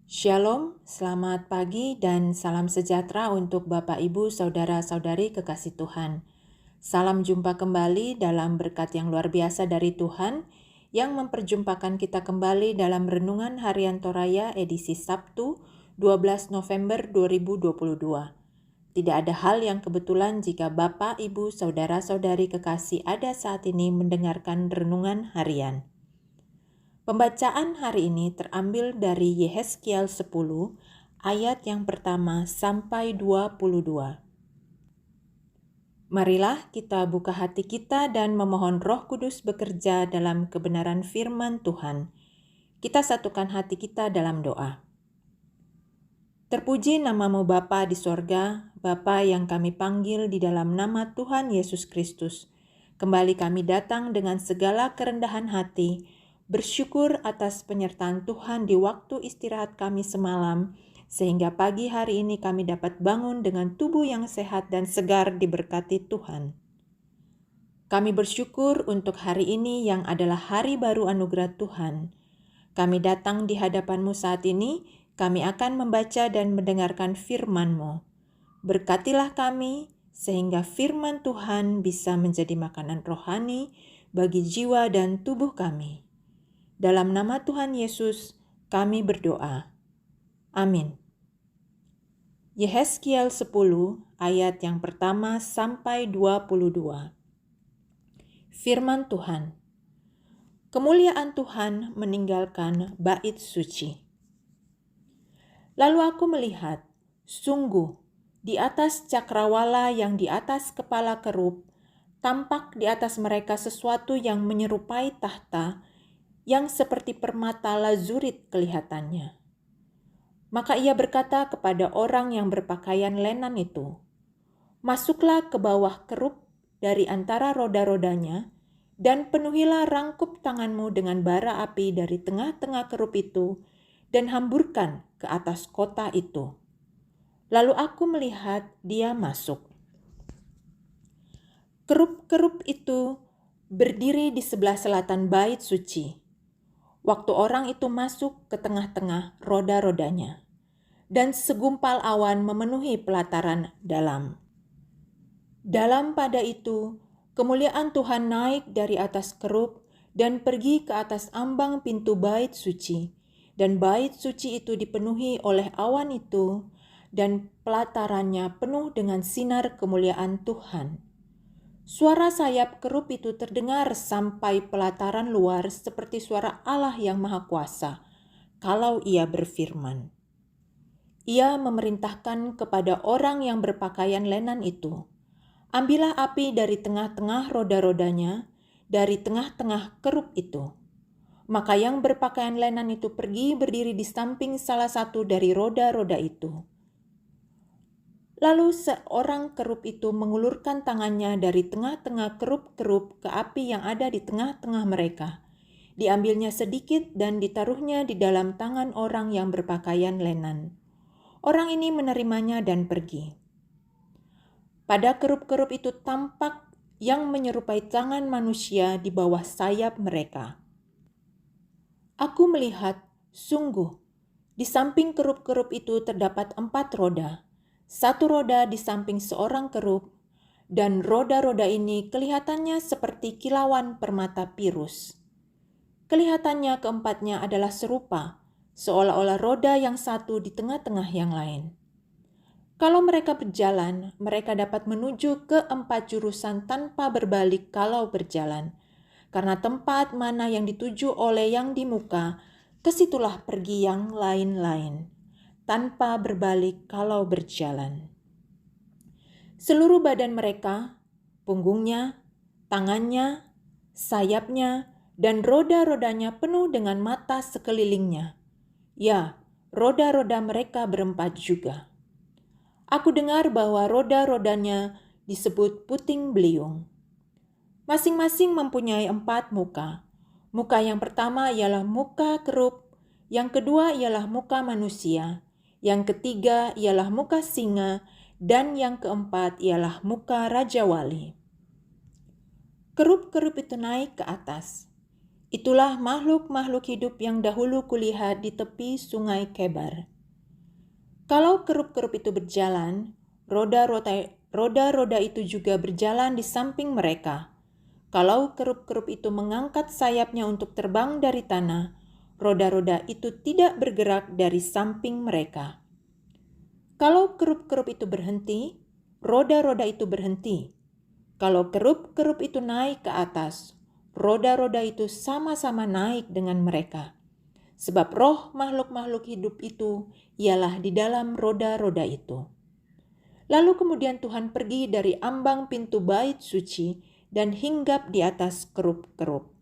Shalom, selamat pagi dan salam sejahtera untuk Bapak Ibu Saudara-saudari kekasih Tuhan. Salam jumpa kembali dalam berkat yang luar biasa dari Tuhan yang memperjumpakan kita kembali dalam Renungan Harian Toraya edisi Sabtu 12 November 2022. Tidak ada hal yang kebetulan jika Bapak, Ibu, Saudara-saudari kekasih ada saat ini mendengarkan Renungan Harian. Pembacaan hari ini terambil dari Yehezkiel 10 ayat yang pertama sampai 22. Marilah kita buka hati kita dan memohon Roh Kudus bekerja dalam kebenaran firman Tuhan. Kita satukan hati kita dalam doa. Terpuji namamu Bapa di sorga, Bapa yang kami panggil di dalam nama Tuhan Yesus Kristus. Kembali kami datang dengan segala kerendahan hati, bersyukur atas penyertaan Tuhan di waktu istirahat kami semalam, sehingga pagi hari ini kami dapat bangun dengan tubuh yang sehat dan segar diberkati Tuhan. Kami bersyukur untuk hari ini yang adalah hari baru anugerah Tuhan. Kami datang di hadapan-Mu saat ini, kami akan membaca dan mendengarkan firman-Mu. Berkatilah kami, sehingga firman Tuhan bisa menjadi makanan rohani bagi jiwa dan tubuh kami. Dalam nama Tuhan Yesus, kami berdoa. Amin. Yehezkiel 10 ayat yang pertama sampai 22. Firman Tuhan. Kemuliaan Tuhan meninggalkan bait suci. Lalu aku melihat, sungguh, di atas cakrawala yang di atas kepala kerub, tampak di atas mereka sesuatu yang menyerupai tahta, yang seperti permata lazurit kelihatannya. Maka ia berkata kepada orang yang berpakaian lenan itu, "Masuklah ke bawah kerub dari antara roda-rodanya, dan penuhilah rangkup tanganmu dengan bara api dari tengah-tengah kerub itu, dan hamburkan ke atas kota itu." Lalu aku melihat dia masuk. Kerub-kerub itu berdiri di sebelah selatan bait suci. Waktu orang itu masuk ke tengah-tengah roda-rodanya, dan segumpal awan memenuhi pelataran dalam. Dalam pada itu, kemuliaan Tuhan naik dari atas kerub dan pergi ke atas ambang pintu bait suci, dan bait suci itu dipenuhi oleh awan itu, dan pelatarannya penuh dengan sinar kemuliaan Tuhan. Suara sayap kerub itu terdengar sampai pelataran luar seperti suara Allah yang Maha Kuasa, kalau ia berfirman. Ia memerintahkan kepada orang yang berpakaian lenan itu, "Ambillah api dari tengah-tengah roda-rodanya, dari tengah-tengah kerub itu." Maka yang berpakaian lenan itu pergi berdiri di samping salah satu dari roda-roda itu. Lalu seorang kerub itu mengulurkan tangannya dari tengah-tengah kerub-kerub ke api yang ada di tengah-tengah mereka. Diambilnya sedikit dan ditaruhnya di dalam tangan orang yang berpakaian lenan. Orang ini menerimanya dan pergi. Pada kerub-kerub itu tampak yang menyerupai tangan manusia di bawah sayap mereka. Aku melihat, sungguh, di samping kerub-kerub itu terdapat 4 roda. Satu roda di samping seorang kerub, dan roda-roda ini kelihatannya seperti kilauan permata pirus. Kelihatannya keempatnya adalah serupa, seolah-olah roda yang satu di tengah-tengah yang lain. Kalau mereka berjalan, mereka dapat menuju ke 4 jurusan tanpa berbalik kalau berjalan. Karena tempat mana yang dituju oleh yang di muka, kesitulah pergi yang lain-lain, tanpa berbalik kalau berjalan. Seluruh badan mereka, punggungnya, tangannya, sayapnya, dan roda-rodanya penuh dengan mata sekelilingnya. Ya, roda-roda mereka berempat juga. Aku dengar bahwa roda-rodanya disebut puting beliung. Masing-masing mempunyai 4 muka. Muka yang pertama ialah muka kerub, yang kedua ialah muka manusia, yang ketiga ialah muka singa, dan yang keempat ialah muka Raja Wali. Kerub-kerub itu naik ke atas. Itulah makhluk-makhluk hidup yang dahulu kulihat di tepi sungai Kebar. Kalau kerup-kerup itu berjalan, roda-roda itu juga berjalan di samping mereka. Kalau kerup-kerup itu mengangkat sayapnya untuk terbang dari tanah, roda-roda itu tidak bergerak dari samping mereka. Kalau kerup-kerup itu berhenti, roda-roda itu berhenti. Kalau kerup-kerup itu naik ke atas, roda-roda itu sama-sama naik dengan mereka. Sebab roh makhluk-makhluk hidup itu ialah di dalam roda-roda itu. Lalu kemudian Tuhan pergi dari ambang pintu bait suci dan hinggap di atas kerup-kerup.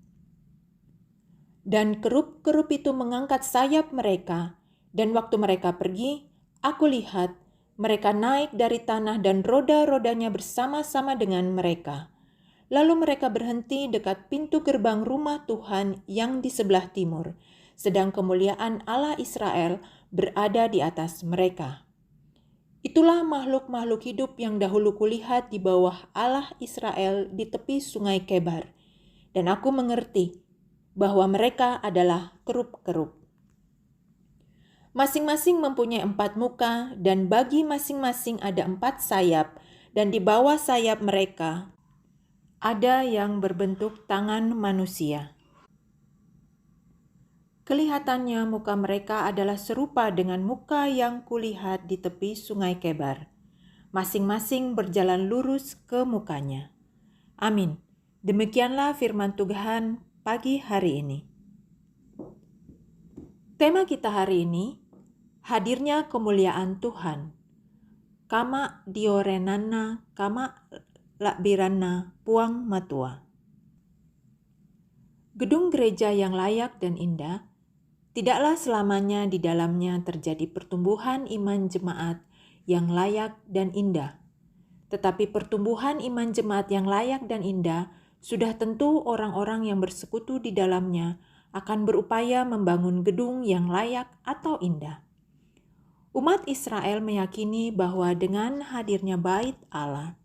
Dan kerup-kerup itu mengangkat sayap mereka, dan waktu mereka pergi, aku lihat mereka naik dari tanah dan roda-rodanya bersama-sama dengan mereka. Lalu mereka berhenti dekat pintu gerbang rumah Tuhan yang di sebelah timur, sedang kemuliaan Allah Israel berada di atas mereka. Itulah makhluk-makhluk hidup yang dahulu kulihat di bawah Allah Israel di tepi sungai Kebar. Dan aku mengerti bahwa mereka adalah kerup-kerup. Masing-masing mempunyai 4 muka, dan bagi masing-masing ada 4 sayap, dan di bawah sayap mereka ada yang berbentuk tangan manusia. Kelihatannya muka mereka adalah serupa dengan muka yang kulihat di tepi sungai Kebar. Masing-masing berjalan lurus ke mukanya. Amin. Demikianlah firman Tuhan pagi hari ini. Tema kita hari ini, hadirnya kemuliaan Tuhan. Kama diorenana, kama lakbirana, puang matua. Gedung gereja yang layak dan indah, tidaklah selamanya di dalamnya terjadi pertumbuhan iman jemaat yang layak dan indah. Tetapi pertumbuhan iman jemaat yang layak dan indah, sudah tentu orang-orang yang bersekutu di dalamnya akan berupaya membangun gedung yang layak atau indah. Umat Israel meyakini bahwa dengan hadirnya bait Allah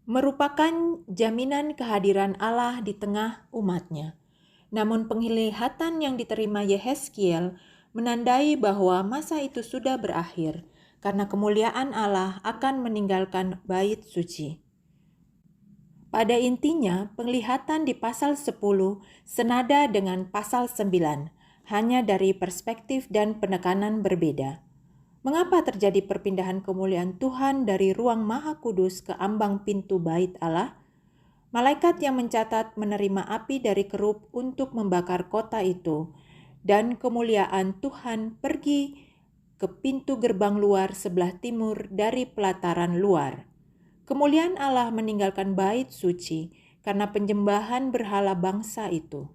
merupakan jaminan kehadiran Allah di tengah umatnya. Namun penglihatan yang diterima Yehezkiel menandai bahwa masa itu sudah berakhir karena kemuliaan Allah akan meninggalkan bait suci. Pada intinya, penglihatan di pasal 10 senada dengan pasal 9, hanya dari perspektif dan penekanan berbeda. Mengapa terjadi perpindahan kemuliaan Tuhan dari ruang Maha Kudus ke ambang pintu bait Allah? Malaikat yang mencatat menerima api dari kerup untuk membakar kota itu, dan kemuliaan Tuhan pergi ke pintu gerbang luar sebelah timur dari pelataran luar. Kemuliaan Allah meninggalkan bait suci karena penyembahan berhala bangsa itu.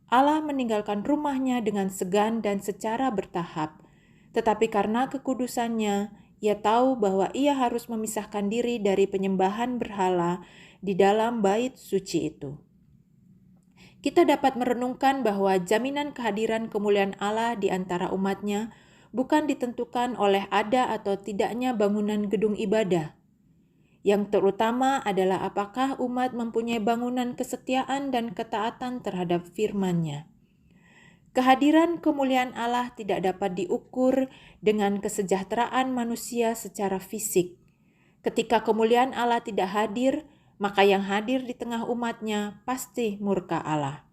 Allah meninggalkan rumahnya dengan segan dan secara bertahap, tetapi karena kekudusannya, ia tahu bahwa ia harus memisahkan diri dari penyembahan berhala di dalam bait suci itu. Kita dapat merenungkan bahwa jaminan kehadiran kemuliaan Allah di antara umatnya bukan ditentukan oleh ada atau tidaknya bangunan gedung ibadah. Yang terutama adalah apakah umat mempunyai bangunan kesetiaan dan ketaatan terhadap firman-Nya. Kehadiran kemuliaan Allah tidak dapat diukur dengan kesejahteraan manusia secara fisik. Ketika kemuliaan Allah tidak hadir, maka yang hadir di tengah umatnya pasti murka Allah.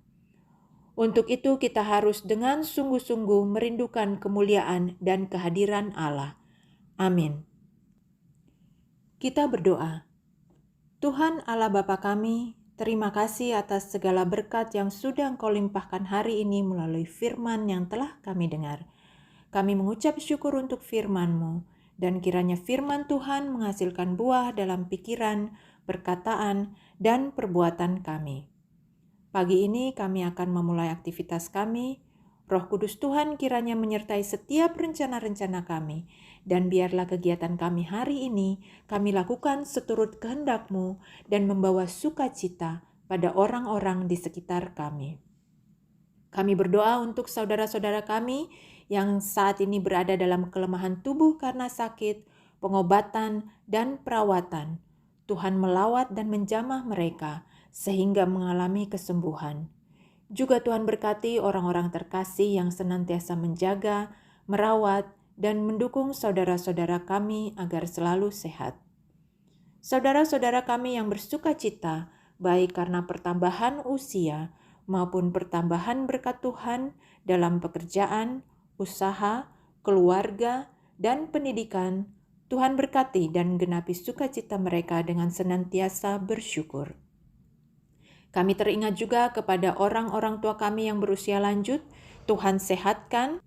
Untuk itu kita harus dengan sungguh-sungguh merindukan kemuliaan dan kehadiran Allah. Amin. Kita berdoa. Tuhan Allah Bapa kami, terima kasih atas segala berkat yang sudah Engkau limpahkan hari ini melalui firman yang telah kami dengar. Kami mengucap syukur untuk firman-Mu, dan kiranya firman Tuhan menghasilkan buah dalam pikiran, perkataan, dan perbuatan kami. Pagi ini kami akan memulai aktivitas kami. Roh Kudus Tuhan kiranya menyertai setiap rencana-rencana kami, dan biarlah kegiatan kami hari ini kami lakukan seturut kehendak-Mu dan membawa sukacita pada orang-orang di sekitar kami. Kami berdoa untuk saudara-saudara kami yang saat ini berada dalam kelemahan tubuh karena sakit, pengobatan, dan perawatan. Tuhan melawat dan menjamah mereka, sehingga mengalami kesembuhan. Juga Tuhan berkati orang-orang terkasih yang senantiasa menjaga, merawat, dan mendukung saudara-saudara kami agar selalu sehat. Saudara-saudara kami yang bersuka cita, baik karena pertambahan usia maupun pertambahan berkat Tuhan dalam pekerjaan, usaha, keluarga, dan pendidikan, Tuhan berkati dan genapi sukacita mereka dengan senantiasa bersyukur. Kami teringat juga kepada orang-orang tua kami yang berusia lanjut, Tuhan sehatkan,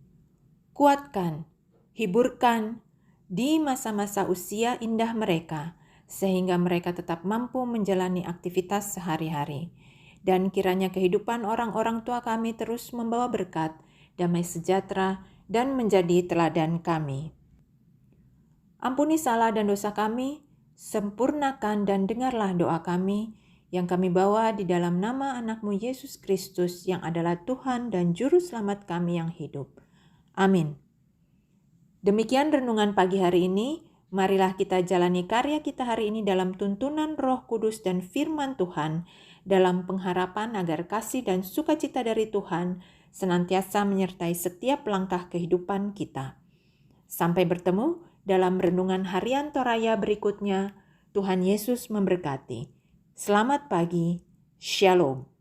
kuatkan, hiburkan di masa-masa usia indah mereka, sehingga mereka tetap mampu menjalani aktivitas sehari-hari. Dan kiranya kehidupan orang-orang tua kami terus membawa berkat, damai sejahtera, dan menjadi teladan kami. Ampuni salah dan dosa kami, sempurnakan dan dengarlah doa kami, yang kami bawa di dalam nama anak-Mu Yesus Kristus yang adalah Tuhan dan Juru Selamat kami yang hidup. Amin. Demikian renungan pagi hari ini. Marilah kita jalani karya kita hari ini dalam tuntunan Roh Kudus dan firman Tuhan, dalam pengharapan agar kasih dan sukacita dari Tuhan senantiasa menyertai setiap langkah kehidupan kita. Sampai bertemu dalam renungan harian Toraya berikutnya. Tuhan Yesus memberkati. Selamat pagi. Shalom.